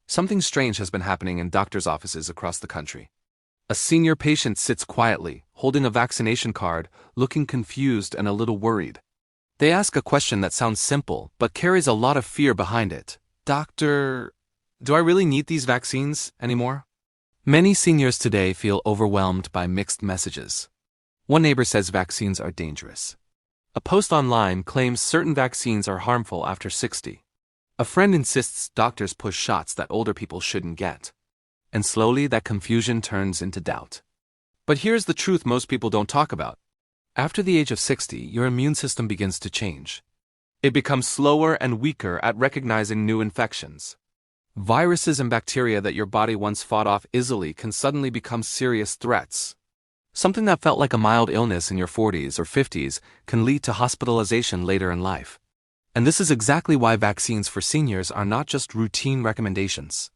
Something strange has been happening in doctors' offices across the country. A senior patient sits quietly, holding a vaccination card, looking confused and a little worried. They ask a question that sounds simple, but carries a lot of fear behind it. Doctor, do I really need these vaccines anymore? Many seniors today feel overwhelmed by mixed messages. One neighbor says vaccines are dangerous. A post online claims certain vaccines are harmful after 60. A friend insists doctors push shots that older people shouldn't get. And slowly that confusion turns into doubt. But here's the truth most people don't talk about. After the age of 60, your immune system begins to change. It becomes slower and weaker at recognizing new infections. Viruses and bacteria that your body once fought off easily can suddenly become serious threats. Something that felt like a mild illness in your 40s or 50s can lead to hospitalization later in life. And this is exactly why vaccines for seniors are not just routine recommendations.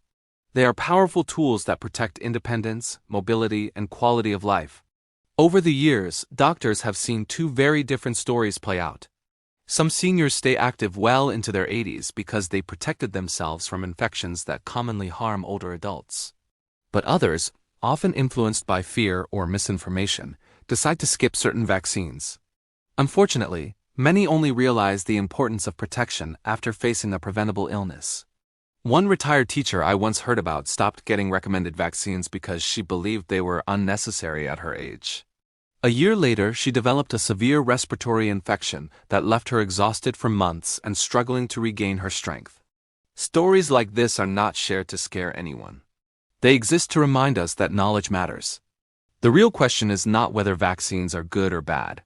They are powerful tools that protect independence, mobility, and quality of life. Over the years, doctors have seen two very different stories play out. Some seniors stay active well into their 80s because they protected themselves from infections that commonly harm older adults. But others, often influenced by fear or misinformation, decide to skip certain vaccines. Unfortunately, many only realize the importance of protection after facing a preventable illness. One retired teacher I once heard about stopped getting recommended vaccines because she believed they were unnecessary at her age. A year later, she developed a severe respiratory infection that left her exhausted for months and struggling to regain her strength. Stories like this are not shared to scare anyone. They exist to remind us that knowledge matters. The real question is not whether vaccines are good or bad.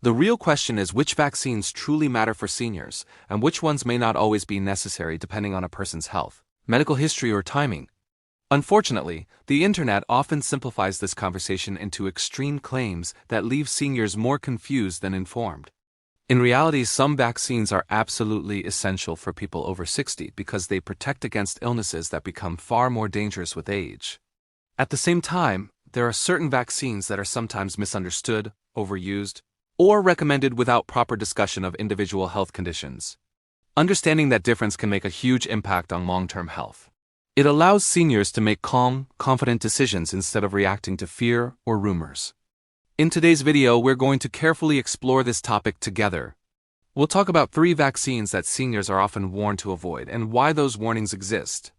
The real question is which vaccines truly matter for seniors, and which ones may not always be necessary depending on a person's health, medical history, or timing. Unfortunately, the internet often simplifies this conversation into extreme claims that leave seniors more confused than informed. In reality, some vaccines are absolutely essential for people over 60 because they protect against illnesses that become far more dangerous with age. At the same time, there are certain vaccines that are sometimes misunderstood, overused, or recommended without proper discussion of individual health conditions. Understanding that difference can make a huge impact on long-term health. It allows seniors to make calm, confident decisions instead of reacting to fear or rumors. In today's video, we're going to carefully explore this topic together. We'll talk about 3 vaccines that seniors are often warned to avoid and why those warnings exist.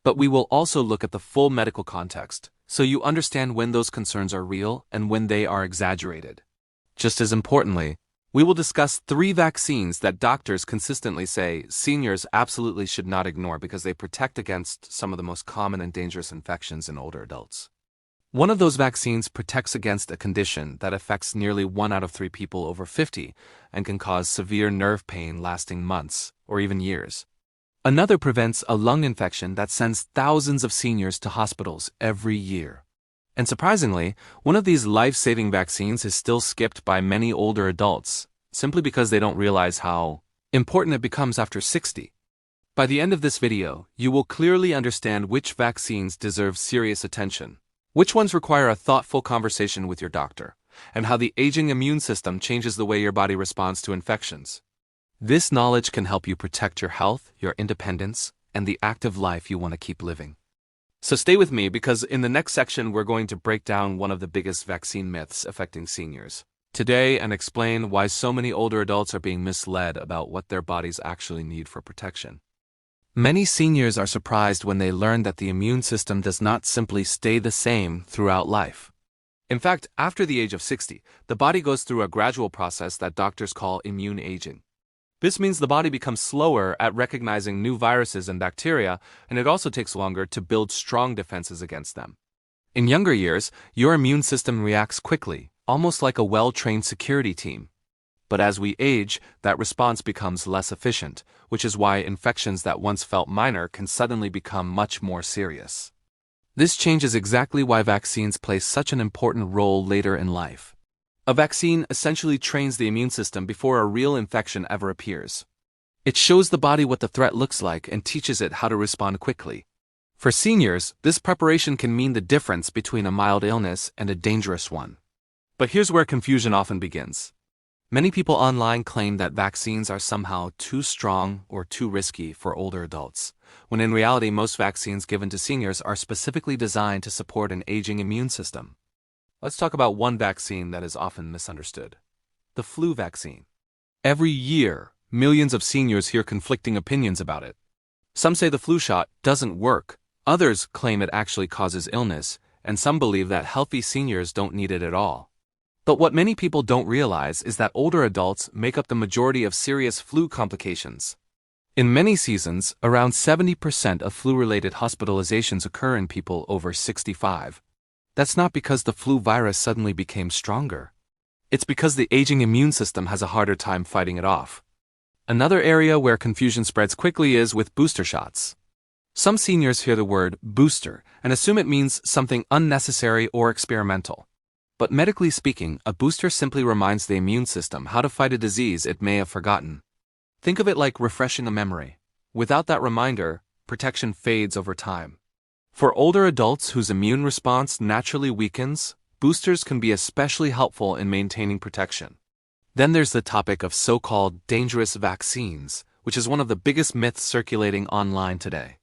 But we will also look at the full medical context, so you understand when those concerns are real and when they are exaggerated. Just as importantly, we will discuss 3 vaccines that doctors consistently say seniors absolutely should not ignore because they protect against some of the most common and dangerous infections in older adults. One of those vaccines protects against a condition that affects nearly 1 out of 3 people over 50 and can cause severe nerve pain lasting months or even years. Another prevents a lung infection that sends thousands of seniors to hospitals every year. And surprisingly, one of these life-saving vaccines is still skipped by many older adults, simply because they don't realize how important it becomes after 60. By the end of this video, you will clearly understand which vaccines deserve serious attention, which ones require a thoughtful conversation with your doctor, and how the aging immune system changes the way your body responds to infections. This knowledge can help you protect your health, your independence, and the active life you want to keep living. So stay with me because in the next section we're going to break down one of the biggest vaccine myths affecting seniors today and explain why so many older adults are being misled about what their bodies actually need for protection. Many seniors are surprised when they learn that the immune system does not simply stay the same throughout life. In fact, after the age of 60, the body goes through a gradual process that doctors call immune aging. This means the body becomes slower at recognizing new viruses and bacteria, and it also takes longer to build strong defenses against them. In younger years, your immune system reacts quickly, almost like a well-trained security team. But as we age, that response becomes less efficient, which is why infections that once felt minor can suddenly become much more serious. This change is exactly why vaccines play such an important role later in life. A vaccine essentially trains the immune system before a real infection ever appears. It shows the body what the threat looks like and teaches it how to respond quickly. For seniors, this preparation can mean the difference between a mild illness and a dangerous one. But here's where confusion often begins. Many people online claim that vaccines are somehow too strong or too risky for older adults, when in reality most vaccines given to seniors are specifically designed to support an aging immune system. Let's talk about one vaccine that is often misunderstood: the flu vaccine. Every year, millions of seniors hear conflicting opinions about it. Some say the flu shot doesn't work, others claim it actually causes illness, and some believe that healthy seniors don't need it at all. But what many people don't realize is that older adults make up the majority of serious flu complications. In many seasons, around 70% of flu-related hospitalizations occur in people over 65. That's not because the flu virus suddenly became stronger. It's because the aging immune system has a harder time fighting it off. Another area where confusion spreads quickly is with booster shots. Some seniors hear the word booster and assume it means something unnecessary or experimental. But medically speaking, a booster simply reminds the immune system how to fight a disease it may have forgotten. Think of it like refreshing a memory. Without that reminder, protection fades over time. For older adults whose immune response naturally weakens, boosters can be especially helpful in maintaining protection. Then there's the topic of so-called dangerous vaccines, which is one of the biggest myths circulating online today.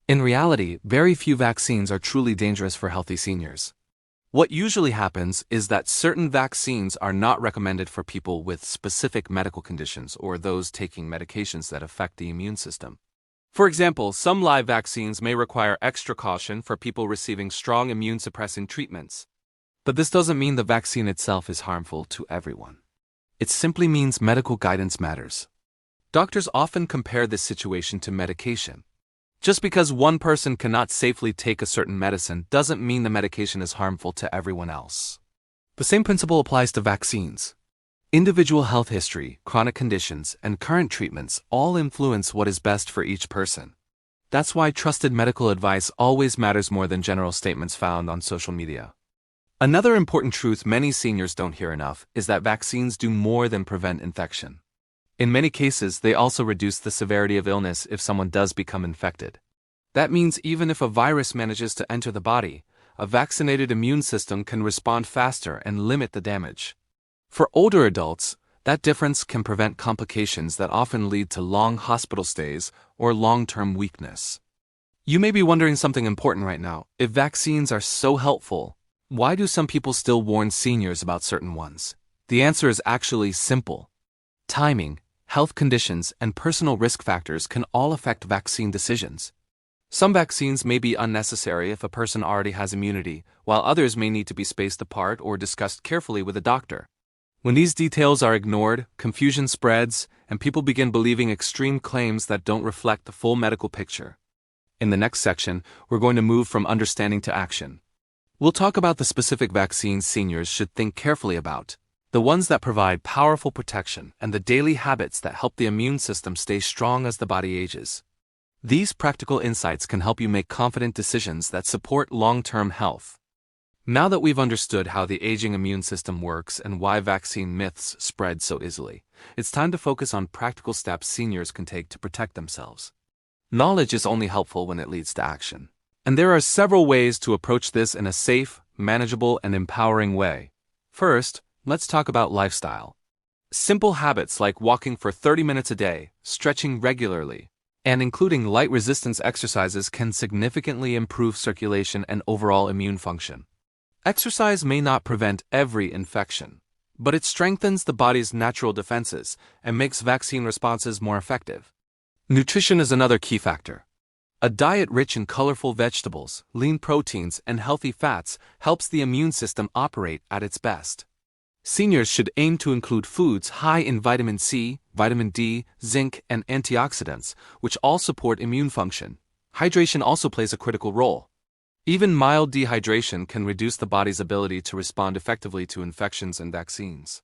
In reality, very few vaccines are truly dangerous for healthy seniors. What usually happens is that certain vaccines are not recommended for people with specific medical conditions or those taking medications that affect the immune system. For example, some live vaccines may require extra caution for people receiving strong immune-suppressing treatments. But this doesn't mean the vaccine itself is harmful to everyone. It simply means medical guidance matters. Doctors often compare this situation to medication. Just because one person cannot safely take a certain medicine doesn't mean the medication is harmful to everyone else. The same principle applies to vaccines. Individual health history, chronic conditions, and current treatments all influence what is best for each person. That's why trusted medical advice always matters more than general statements found on social media. Another important truth many seniors don't hear enough is that vaccines do more than prevent infection. In many cases, they also reduce the severity of illness if someone does become infected. That means even if a virus manages to enter the body, a vaccinated immune system can respond faster and limit the damage. For older adults, that difference can prevent complications that often lead to long hospital stays or long-term weakness. You may be wondering something important right now. If vaccines are so helpful, why do some people still warn seniors about certain ones? The answer is actually simple. Timing, health conditions, and personal risk factors can all affect vaccine decisions. Some vaccines may be unnecessary if a person already has immunity, while others may need to be spaced apart or discussed carefully with a doctor. When these details are ignored, confusion spreads, and people begin believing extreme claims that don't reflect the full medical picture. In the next section, we're going to move from understanding to action. We'll talk about the specific vaccines seniors should think carefully about, the ones that provide powerful protection, and the daily habits that help the immune system stay strong as the body ages. These practical insights can help you make confident decisions that support long-term health. Now that we've understood how the aging immune system works and why vaccine myths spread so easily, it's time to focus on practical steps seniors can take to protect themselves. Knowledge is only helpful when it leads to action. And there are several ways to approach this in a safe, manageable, and empowering way. First, let's talk about lifestyle. Simple habits like walking for 30 minutes a day, stretching regularly, and including light resistance exercises can significantly improve circulation and overall immune function. Exercise may not prevent every infection, but it strengthens the body's natural defenses and makes vaccine responses more effective. Nutrition is another key factor. A diet rich in colorful vegetables, lean proteins, and healthy fats helps the immune system operate at its best. Seniors should aim to include foods high in vitamin C, vitamin D, zinc, and antioxidants, which all support immune function. Hydration also plays a critical role. Even mild dehydration can reduce the body's ability to respond effectively to infections and vaccines.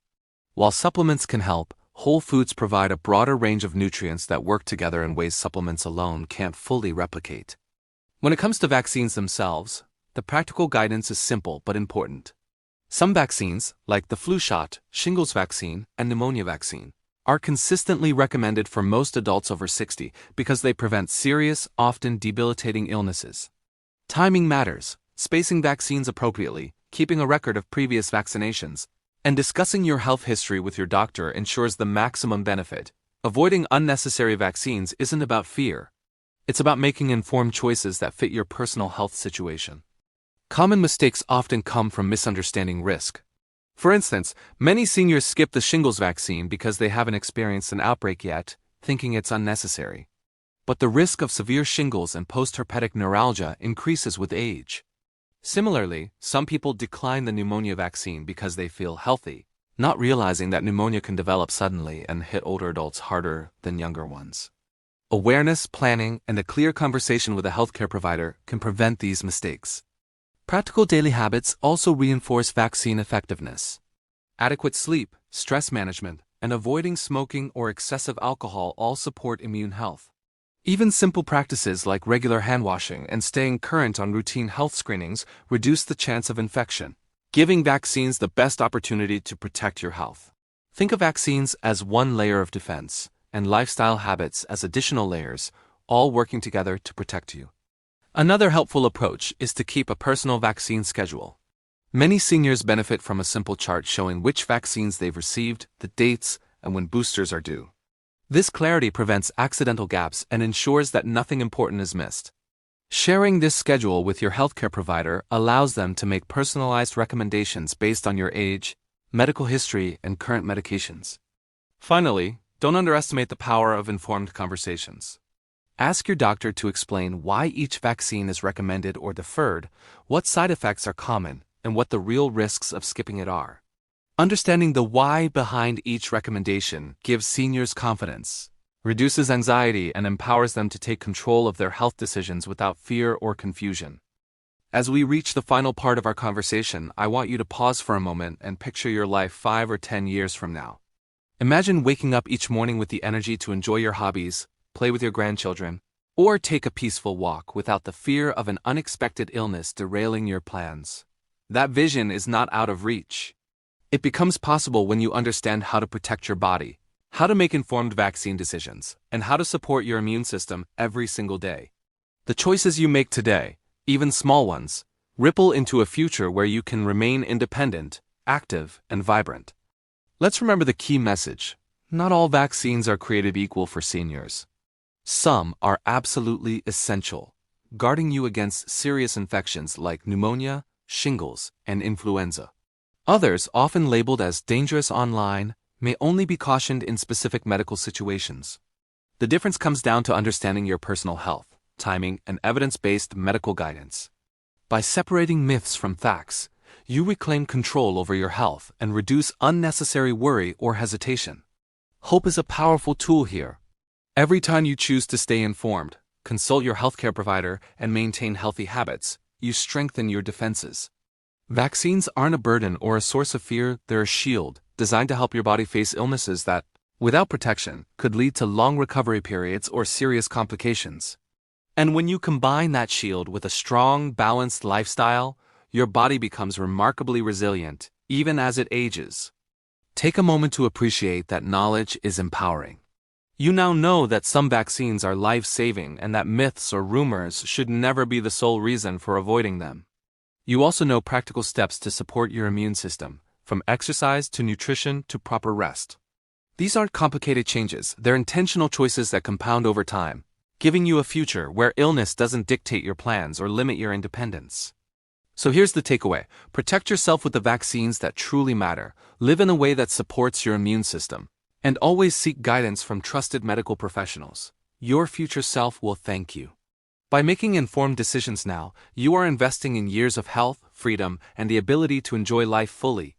While supplements can help, whole foods provide a broader range of nutrients that work together in ways supplements alone can't fully replicate. When it comes to vaccines themselves, the practical guidance is simple but important. Some vaccines, like the flu shot, shingles vaccine, and pneumonia vaccine, are consistently recommended for most adults over 60 because they prevent serious, often debilitating illnesses. Timing matters. Spacing vaccines appropriately, keeping a record of previous vaccinations, And discussing your health history with your doctor ensures the maximum benefit. Avoiding unnecessary vaccines isn't about fear. It's about making informed choices that fit your personal health situation. Common mistakes often come from misunderstanding risk. For instance, many seniors skip the shingles vaccine because they haven't experienced an outbreak yet, thinking it's unnecessary. But the risk of severe shingles and postherpetic neuralgia increases with age. Similarly, some people decline the pneumonia vaccine because they feel healthy, not realizing that pneumonia can develop suddenly and hit older adults harder than younger ones. Awareness, planning, and a clear conversation with a healthcare provider can prevent these mistakes. Practical daily habits also reinforce vaccine effectiveness. Adequate sleep, stress management, and avoiding smoking or excessive alcohol all support immune health. Even simple practices like regular hand washing and staying current on routine health screenings reduce the chance of infection, giving vaccines the best opportunity to protect your health. Think of vaccines as one layer of defense, and lifestyle habits as additional layers, all working together to protect you. Another helpful approach is to keep a personal vaccine schedule. Many seniors benefit from a simple chart showing which vaccines they've received, the dates, and when boosters are due. This clarity prevents accidental gaps and ensures that nothing important is missed. Sharing this schedule with your healthcare provider allows them to make personalized recommendations based on your age, medical history, and current medications. Finally, don't underestimate the power of informed conversations. Ask your doctor to explain why each vaccine is recommended or deferred, what side effects are common, and what the real risks of skipping it are. Understanding the why behind each recommendation gives seniors confidence, reduces anxiety, and empowers them to take control of their health decisions without fear or confusion. As we reach the final part of our conversation, I want you to pause for a moment and picture your life 5 or 10 years from now. Imagine waking up each morning with the energy to enjoy your hobbies, play with your grandchildren, or take a peaceful walk without the fear of an unexpected illness derailing your plans. That vision is not out of reach. It becomes possible when you understand how to protect your body, how to make informed vaccine decisions, and how to support your immune system every single day. The choices you make today, even small ones, ripple into a future where you can remain independent, active, and vibrant. Let's remember the key message. Not all vaccines are created equal for seniors. Some are absolutely essential, guarding you against serious infections like pneumonia, shingles, and influenza. Others, often labeled as dangerous online, may only be cautioned in specific medical situations. The difference comes down to understanding your personal health, timing, and evidence-based medical guidance. By separating myths from facts, you reclaim control over your health and reduce unnecessary worry or hesitation. Hope is a powerful tool here. Every time you choose to stay informed, consult your healthcare provider, and maintain healthy habits, you strengthen your defenses. Vaccines aren't a burden or a source of fear, they're a shield designed to help your body face illnesses that, without protection, could lead to long recovery periods or serious complications. And when you combine that shield with a strong, balanced lifestyle, your body becomes remarkably resilient, even as it ages. Take a moment to appreciate that knowledge is empowering. You now know that some vaccines are life-saving and that myths or rumors should never be the sole reason for avoiding them. You also know practical steps to support your immune system, from exercise to nutrition to proper rest. These aren't complicated changes, they're intentional choices that compound over time, giving you a future where illness doesn't dictate your plans or limit your independence. So here's the takeaway. Protect yourself with the vaccines that truly matter, live in a way that supports your immune system, and always seek guidance from trusted medical professionals. Your future self will thank you. By making informed decisions now, you are investing in years of health, freedom, and the ability to enjoy life fully.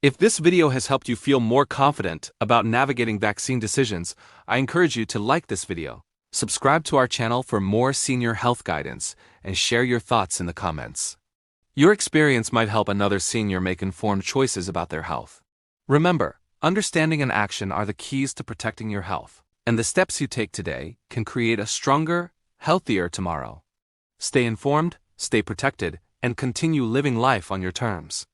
If this video has helped you feel more confident about navigating vaccine decisions, I encourage you to like this video, subscribe to our channel for more senior health guidance, and share your thoughts in the comments. Your experience might help another senior make informed choices about their health. Remember, understanding and action are the keys to protecting your health, and the steps you take today can create a stronger, healthier tomorrow. Stay informed, stay protected, and continue living life on your terms.